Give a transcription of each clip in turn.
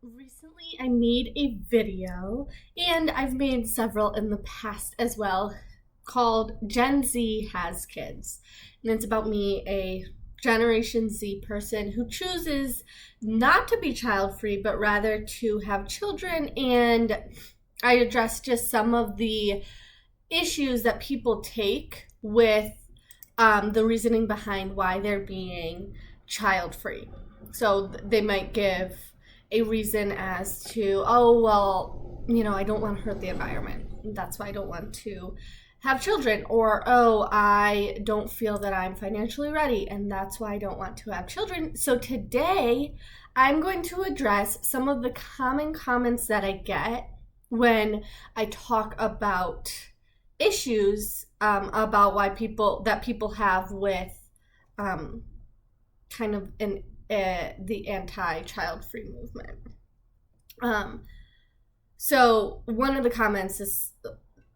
Recently, I made a video, and I've made several in the past as well, called Gen Z Has Kids. And it's about me, a Generation Z person who chooses not to be child free, but rather to have children. And I address just some of the issues that people take with the reasoning behind why they're being child free. So they might give a reason as to, oh, well, I don't want to hurt the environment. That's why I don't want to have children. Or, oh, I don't feel that I'm financially ready, and that's why I don't want to have children. So today, I'm going to address some of the common comments that I get when I talk about issues about why people have with kind of the anti-child free movement. Um, so one of the comments, this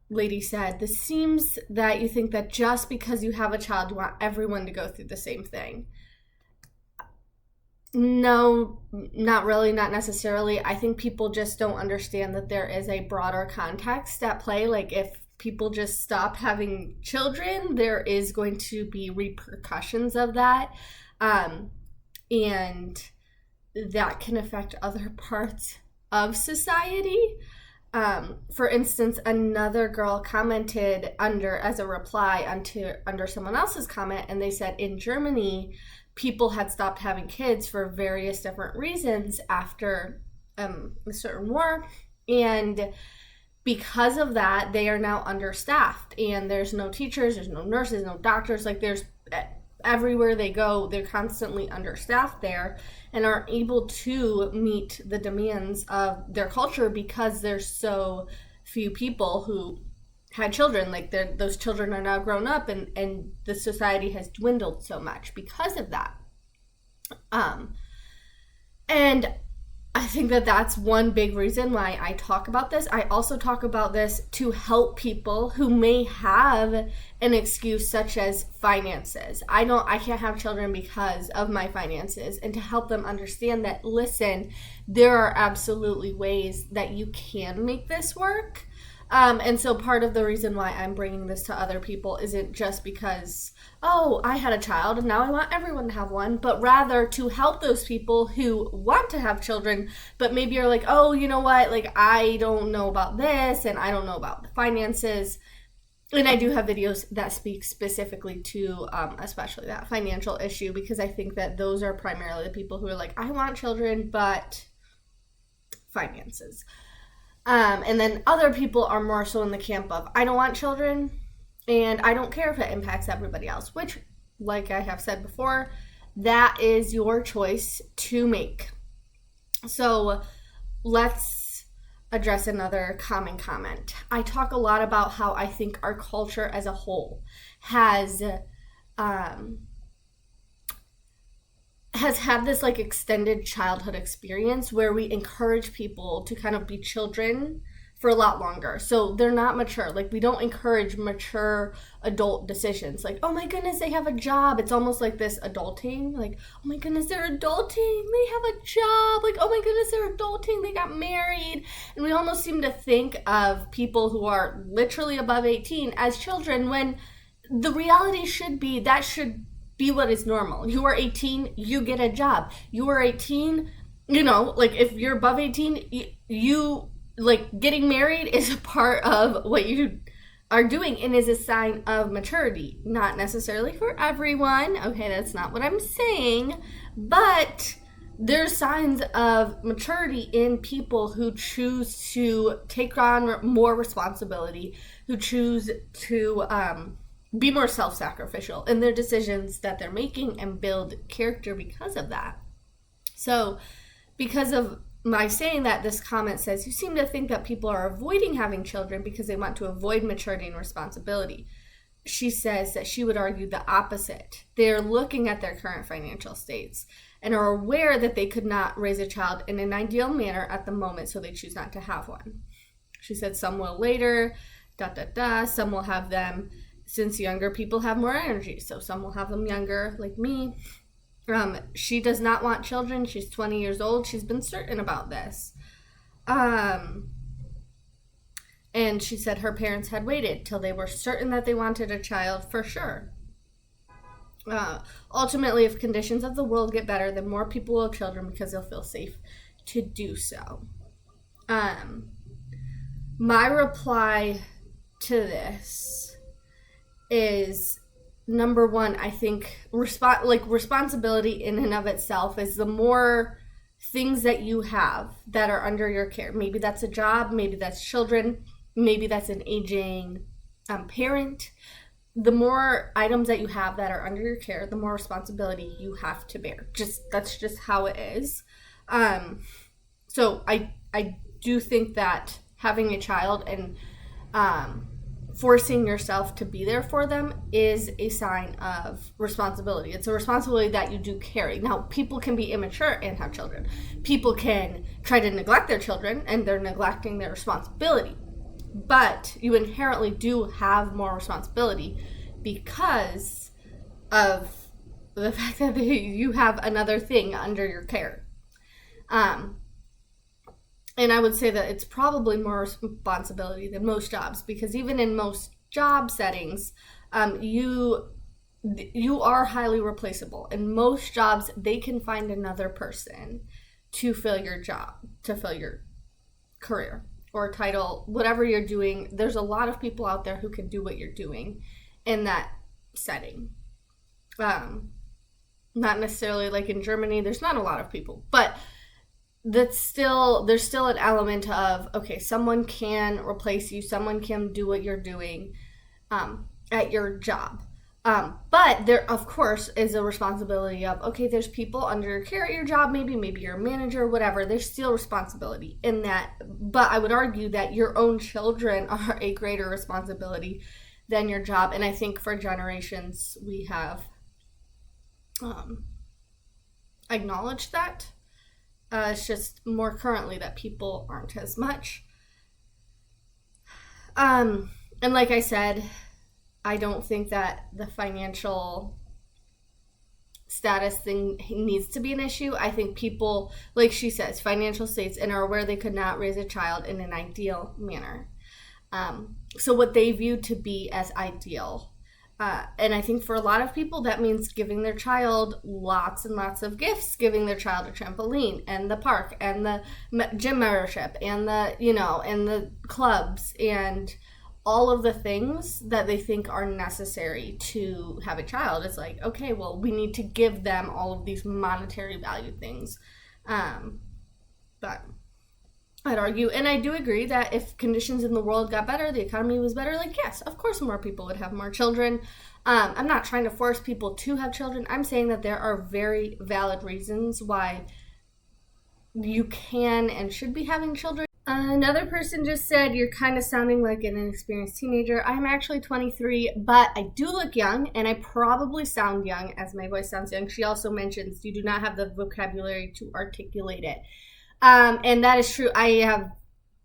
lady said, "This seems that you think that just because you have a child, you want everyone to go through the same thing." No, not really, not necessarily. I think people just don't understand that there is a broader context at play. Like, if people just stop having children, there is going to be repercussions of that. And that can affect other parts of society. For instance, another girl commented as a reply under someone else's comment, and they said in Germany, people had stopped having kids for various different reasons after a certain war, and because of that, they are now understaffed, and there's no teachers, there's no nurses, no doctors. Like, there's everywhere they go, they're constantly understaffed there and aren't able to meet the demands of their culture because there's so few people who had children. Like, those children are now grown up, and the society has dwindled so much because of that. And I think that that's one big reason why I talk about this. I also talk about this to help people who may have an excuse such as finances. I can't have children because of my finances, and to help them understand that, listen, there are absolutely ways that you can make this work. And so part of the reason why I'm bringing this to other people isn't just because, oh, I had a child and now I want everyone to have one, but rather to help those people who want to have children, but maybe are like, oh, you know what, like, I don't know about this and I don't know about the finances. And I do have videos that speak specifically to especially that financial issue, because I think that those are primarily the people who are like, I want children, but finances. And then other people are more so in the camp of, I don't want children, and I don't care if it impacts everybody else, which, like I have said before, that is your choice to make. So let's address another common comment. I talk a lot about how I think our culture as a whole has had this like extended childhood experience where we encourage people to kind of be children for a lot longer. So they're not mature. Like, we don't encourage mature adult decisions. Like, oh my goodness, they have a job. It's almost like this adulting. Like, oh my goodness, they're adulting. They have a job. Like, oh my goodness, they're adulting. They got married. And we almost seem to think of people who are literally above 18 as children, when the reality should be that should be what is normal. You are 18, you get a job. You are 18, like, if you're above 18, you like, getting married is a part of what you are doing and is a sign of maturity. Not necessarily for everyone. Okay, that's not what I'm saying. But there's signs of maturity in people who choose to take on more responsibility, who choose to be more self-sacrificial in their decisions that they're making and build character because of that. So, because of my saying that, this comment says, you seem to think that people are avoiding having children because they want to avoid maturity and responsibility. She says that she would argue the opposite. They're looking at their current financial states and are aware that they could not raise a child in an ideal manner at the moment, so they choose not to have one. She said some will later, some will have them since younger people have more energy, so some will have them younger, like me. She does not want children. She's 20 years old. She's been certain about this. And she said her parents had waited till they were certain that they wanted a child for sure. Ultimately, if conditions of the world get better, then more people will have children because they'll feel safe to do so. My reply to this is, number one, I think responsibility in and of itself is the more things that you have that are under your care. Maybe that's a job, maybe that's children, maybe that's an aging parent. The more items that you have that are under your care, the more responsibility you have to bear. That's just how it is. So I do think that having a child and forcing yourself to be there for them is a sign of responsibility. It's a responsibility that you do carry. Now, people can be immature and have children. People can try to neglect their children and they're neglecting their responsibility. But you inherently do have more responsibility because of the fact that you have another thing under your care. And I would say that it's probably more responsibility than most jobs, because even in most job settings, you are highly replaceable. In most jobs, they can find another person to fill your job, to fill your career or title, whatever you're doing. There's a lot of people out there who can do what you're doing in that setting. Not necessarily like in Germany, there's not a lot of people, but there's still an element of, okay, someone can replace you, someone can do what you're doing at your job. But there, of course, is a responsibility of, okay, there's people under your care at your job, maybe you're a manager, whatever. There's still responsibility in that. But I would argue that your own children are a greater responsibility than your job. And I think for generations, we have acknowledged that. It's just more currently that people aren't as much. And like I said, I don't think that the financial status thing needs to be an issue. I think people, like she says, financial states and are aware they could not raise a child in an ideal manner. So what they view to be as ideal. And I think for a lot of people, that means giving their child lots and lots of gifts, giving their child a trampoline and the park and the gym membership and and the clubs and all of the things that they think are necessary to have a child. It's like, okay, well, we need to give them all of these monetary value things. But I'd argue, and I do agree, that if conditions in the world got better, the economy was better, like, yes, of course more people would have more children. I'm not trying to force people to have children. I'm saying that there are very valid reasons why you can and should be having children. Another person just said, you're kind of sounding like an inexperienced teenager. I'm actually 23, but I do look young, and I probably sound young, as my voice sounds young. She also mentions you do not have the vocabulary to articulate it. And that is true. I'm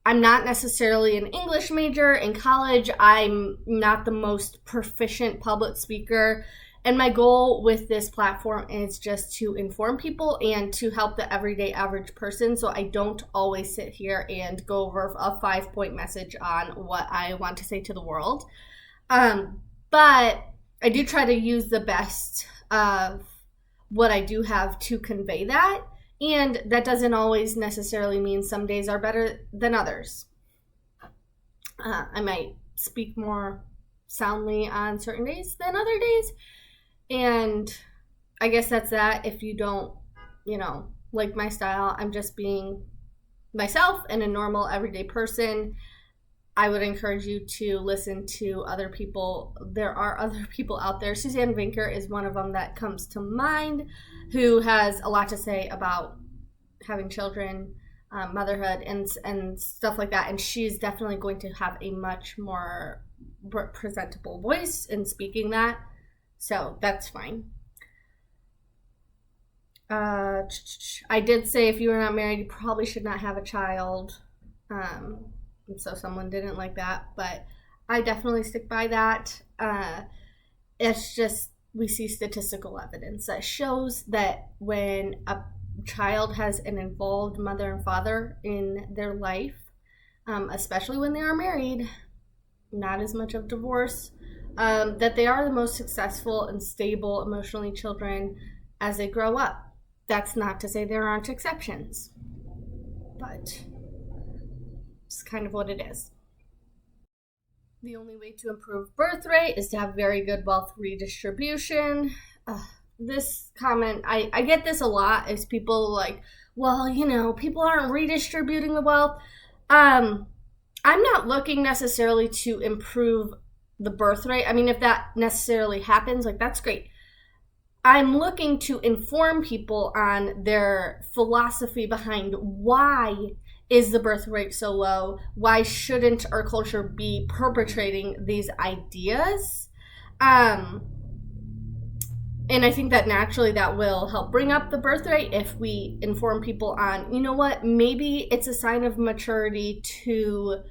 not necessarily an English major. In college, I'm not the most proficient public speaker. And my goal with this platform is just to inform people and to help the everyday average person. So I don't always sit here and go over a 5-point message on what I want to say to the world. But I do try to use the best of what I do have to convey that. And that doesn't always necessarily mean some days are better than others. I might speak more soundly on certain days than other days. And I guess that's that. If you don't, like my style, I'm just being myself and a normal everyday person. I would encourage you to listen to other people. There are other people out there. Suzanne Vinker is one of them that comes to mind, who has a lot to say about having children, motherhood, and stuff like that. And she's definitely going to have a much more presentable voice in speaking that. So that's fine. I did say if you were not married, you probably should not have a child. So someone didn't like that, but I definitely stick by that. It's just we see statistical evidence that shows that when a child has an involved mother and father in their life, especially when they are married, not as much of divorce, that they are the most successful and stable emotionally children as they grow up. That's not to say there aren't exceptions, but it's kind of what it is. The only way to improve birth rate is to have very good wealth redistribution. This comment, I get this a lot, is people like, well, people aren't redistributing the wealth. I'm not looking necessarily to improve the birth rate. I mean, if that necessarily happens, like, that's great. I'm looking to inform people on their philosophy behind why is the birth rate so low? Why shouldn't our culture be perpetrating these ideas? And I think that naturally that will help bring up the birth rate if we inform people on, maybe it's a sign of maturity to,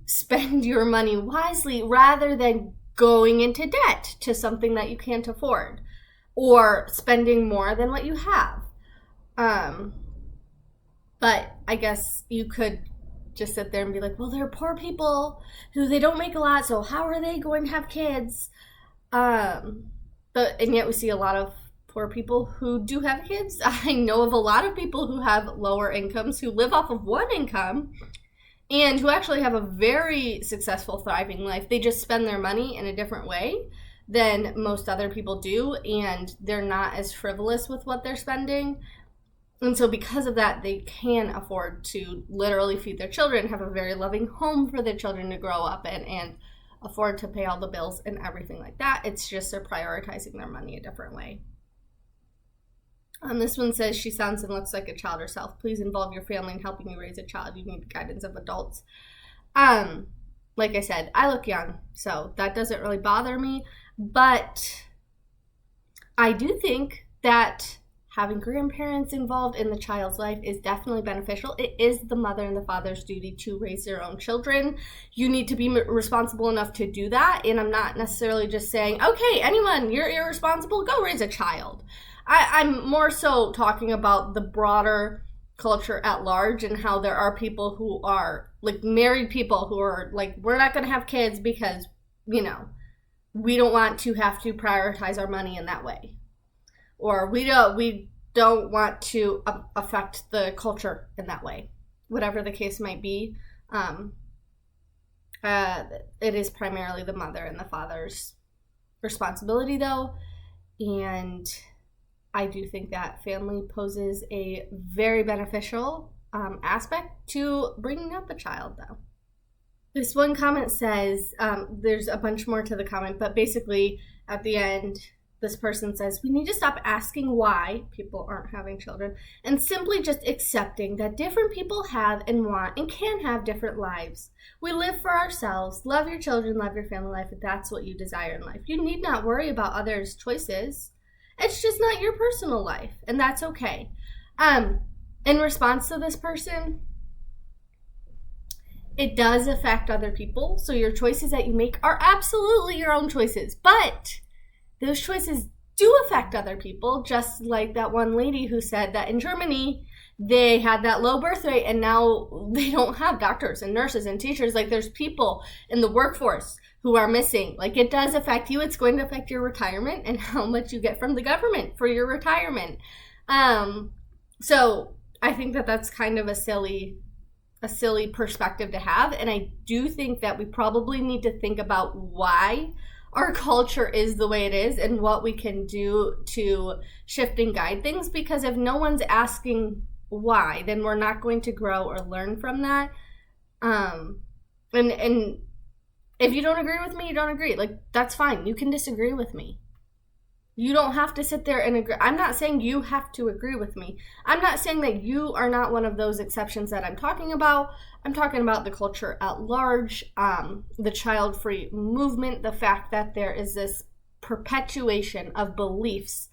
spend your money wisely rather than going into debt to something that you can't afford or spending more than what you have. But I guess you could just sit there and be like, well, they're poor people who they don't make a lot, so how are they going to have kids? And yet we see a lot of poor people who do have kids. I know of a lot of people who have lower incomes who live off of one income and who actually have a very successful, thriving life. They just spend their money in a different way than most other people do, and they're not as frivolous with what they're spending. And so because of that, they can afford to literally feed their children, have a very loving home for their children to grow up in, and afford to pay all the bills and everything like that. It's just they're prioritizing their money a different way. This one says, she sounds and looks like a child herself. Please involve your family in helping you raise a child. You need the guidance of adults. Like I said, I look young, so that doesn't really bother me. But I do think that having grandparents involved in the child's life is definitely beneficial. It is the mother and the father's duty to raise their own children. You need to be responsible enough to do that. And I'm not necessarily just saying, okay, anyone, you're irresponsible, go raise a child. I'm more so talking about the broader culture at large and how there are people who are like married people who are like, we're not going to have kids because, we don't want to have to prioritize our money in that way. Or we don't want to affect the culture in that way. Whatever the case might be, it is primarily the mother and the father's responsibility, though. And I do think that family poses a very beneficial aspect to bringing up a child, though. This one comment says, there's a bunch more to the comment, but basically at the end, this person says, we need to stop asking why people aren't having children and simply just accepting that different people have and want and can have different lives. We live for ourselves. Love your children, love your family life if that's what you desire in life. You need not worry about others' choices. It's just not your personal life, and that's okay. In response to this person, it does affect other people, so your choices that you make are absolutely your own choices, but those choices do affect other people, just like that one lady who said that in Germany, they had that low birth rate and now they don't have doctors and nurses and teachers. Like, there's people in the workforce who are missing. Like, it does affect you. It's going to affect your retirement and how much you get from the government for your retirement. So I think that that's kind of a silly perspective to have. And I do think that we probably need to think about why our culture is the way it is and what we can do to shift and guide things. Because if no one's asking why, then we're not going to grow or learn from that. And if you don't agree with me, you don't agree. Like, that's fine. You can disagree with me. You don't have to sit there and agree. I'm not saying you have to agree with me. I'm not saying that you are not one of those exceptions that I'm talking about. I'm talking about the culture at large, the child-free movement, the fact that there is this perpetuation of beliefs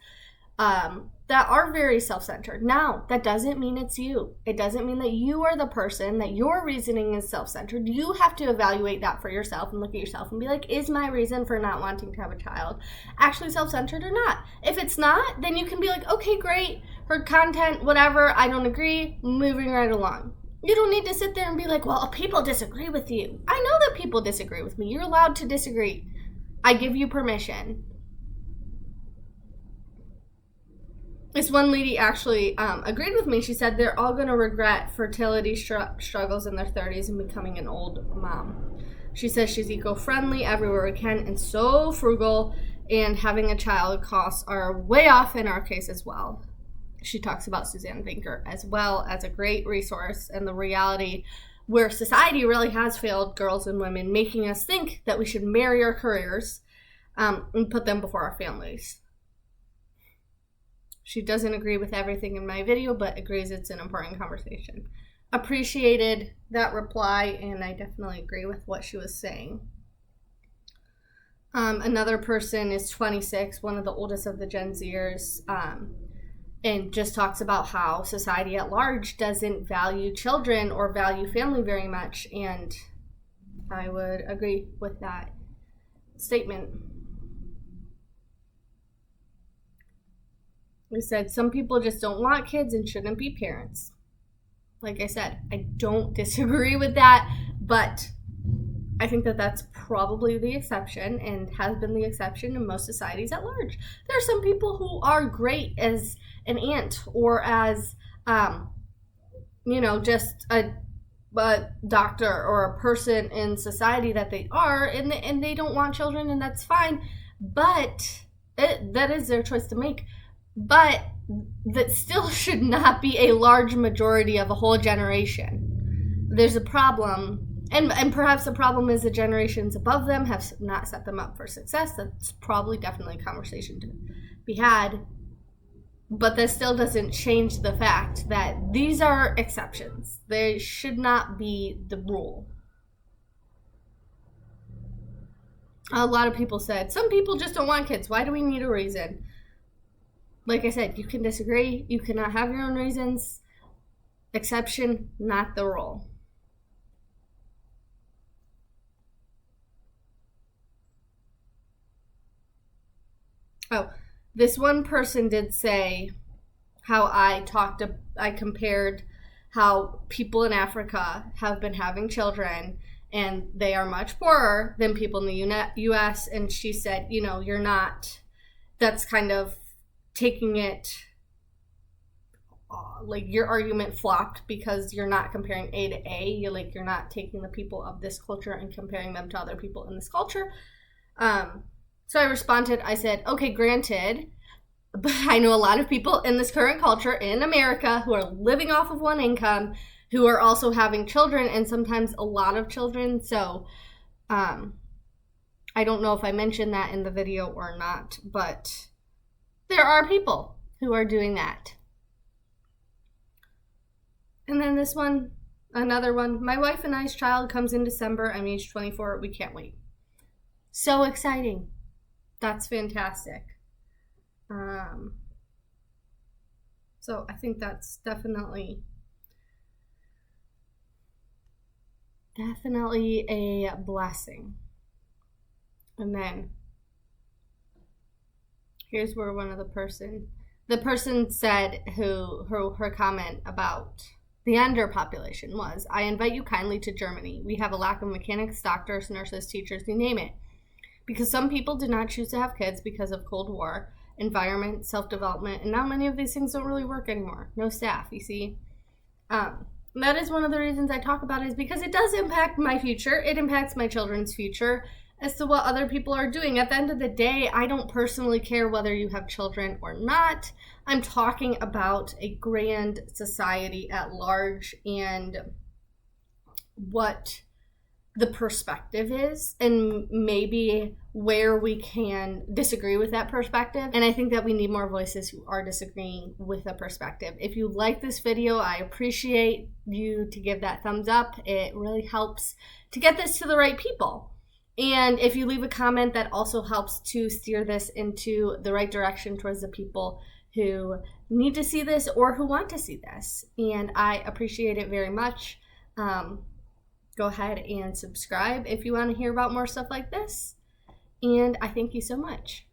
that are very self-centered. Now, that doesn't mean it's you. It doesn't mean that you are the person, that your reasoning is self-centered. You have to evaluate that for yourself and look at yourself and be like, is my reason for not wanting to have a child actually self-centered or not? If it's not, then you can be like, okay, great, her content, whatever, I don't agree, moving right along. You don't need to sit there and be like, well, people disagree with you. I know that people disagree with me. You're allowed to disagree. I give you permission. This one lady actually agreed with me. She said they're all going to regret fertility struggles in their 30s and becoming an old mom. She says she's eco-friendly everywhere we can and so frugal, and having a child costs are way off in our case as well. She talks about Suzanne Vinker as well as a great resource and the reality where society really has failed girls and women, making us think that we should marry our careers and put them before our families. She doesn't agree with everything in my video, but agrees it's an important conversation. Appreciated that reply, and I definitely agree with what she was saying. Another person is 26, one of the oldest of the Gen Zers, and just talks about how society at large doesn't value children or value family very much, and I would agree with that statement. We said some people just don't want kids and shouldn't be parents. Like I said, I don't disagree with that, but I think that that's probably the exception and has been the exception in most societies at large. There are some people who are great as an aunt or as, just a doctor or a person in society that they are, and they don't want children, and that's fine, but that is their choice to make. But that still should not be a large majority of a whole generation. There's a problem, and perhaps the problem is the generations above them have not set them up for success. That's probably definitely a conversation to be had. But that still doesn't change the fact that these are exceptions. They should not be the rule. A lot of people said, some people just don't want kids. Why do we need a reason? Like I said, you can disagree. You cannot have your own reasons. Exception, not the rule. Oh, this one person did say how I compared how people in Africa have been having children and they are much poorer than people in the US. And she said, you're not, that's kind of taking it, like your argument flopped because you're not comparing A to A. You're not taking the people of this culture and comparing them to other people in this culture. So I responded, I said, okay, granted, but I know a lot of people in this current culture in America who are living off of one income, who are also having children, and sometimes a lot of children. So I don't know if I mentioned that in the video or not, but there are people who are doing that. And then this one, another one, my wife and I's child comes in December. I'm age 24. We can't wait. So exciting. That's fantastic. So I think that's definitely a blessing. And then here's where the person said her comment about the underpopulation was, I invite you kindly to Germany. We have a lack of mechanics, doctors, nurses, teachers, you name it. Because some people did not choose to have kids because of Cold War, environment, self-development, and now many of these things don't really work anymore. No staff, you see. That is one of the reasons I talk about it, is because it does impact my future. It impacts my children's future as to what other people are doing. At the end of the day, I don't personally care whether you have children or not. I'm talking about a grand society at large and what the perspective is, and maybe where we can disagree with that perspective. And I think that we need more voices who are disagreeing with the perspective. If you like this video, I appreciate you to give that thumbs up. It really helps to get this to the right people. And if you leave a comment, that also helps to steer this into the right direction towards the people who need to see this or who want to see this. And I appreciate it very much. Go ahead and subscribe if you want to hear about more stuff like this. And I thank you so much.